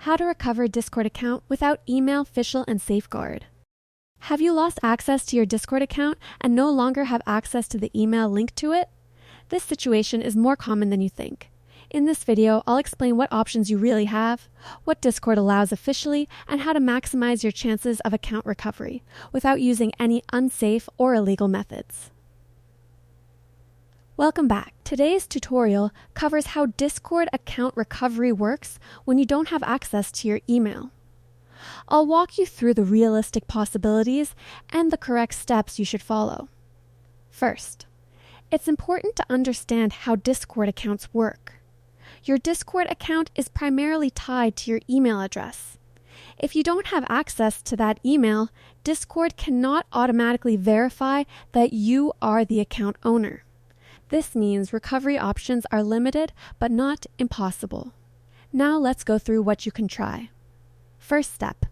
How to recover a Discord account without email, official, and safeguard. Have you lost access to your Discord account and no longer have access to the email linked to it? This situation is more common than you think. In this video, I'll explain what options you really have, what Discord allows officially, and how to maximize your chances of account recovery without using any unsafe or illegal methods. Welcome back. Today's tutorial covers how Discord account recovery works when you don't have access to your email. I'll walk you through the realistic possibilities and the correct steps you should follow. First, it's important to understand how Discord accounts work. Your Discord account is primarily tied to your email address. If you don't have access to that email, Discord cannot automatically verify that you are the account owner. This means recovery options are limited, but not impossible. Now let's go through what you can try. First step,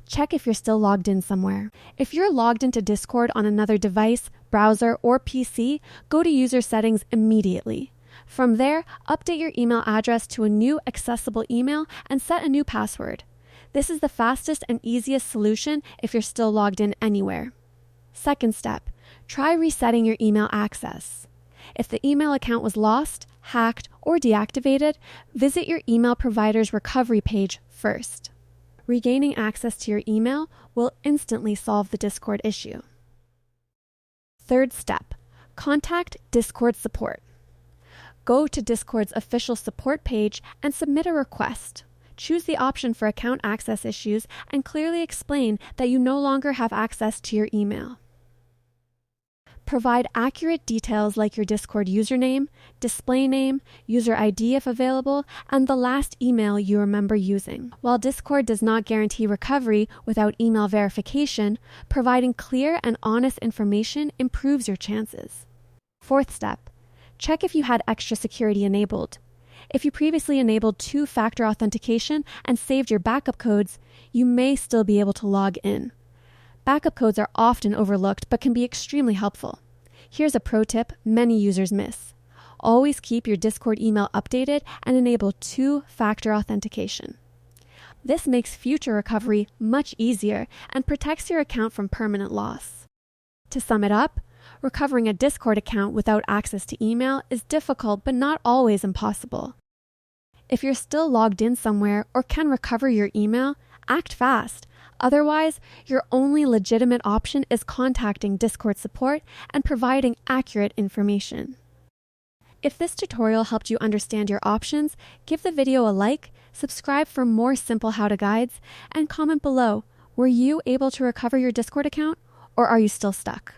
check if you're still logged in somewhere. If you're logged into Discord on another device, browser, or PC, go to user settings immediately. From there, update your email address to a new accessible email and set a new password. This is the fastest and easiest solution if you're still logged in anywhere. Second step, try resetting your email access. If the email account was lost, hacked, or deactivated, visit your email provider's recovery page first. Regaining access to your email will instantly solve the Discord issue. Third step, contact Discord support. Go to Discord's official support page and submit a request. Choose the option for account access issues and clearly explain that you no longer have access to your email. Provide accurate details like your Discord username, display name, user ID if available, and the last email you remember using. While Discord does not guarantee recovery without email verification, providing clear and honest information improves your chances. Fourth step, check if you had extra security enabled. If you previously enabled two-factor authentication and saved your backup codes, you may still be able to log in. Backup codes are often overlooked but can be extremely helpful. Here's a pro tip many users miss. Always keep your Discord email updated and enable two-factor authentication. This makes future recovery much easier and protects your account from permanent loss. To sum it up, recovering a Discord account without access to email is difficult but not always impossible. If you're still logged in somewhere or can recover your email, act fast. Otherwise, your only legitimate option is contacting Discord support and providing accurate information. If this tutorial helped you understand your options, give the video a like, subscribe for more simple how-to guides, and comment below, were you able to recover your Discord account or are you still stuck?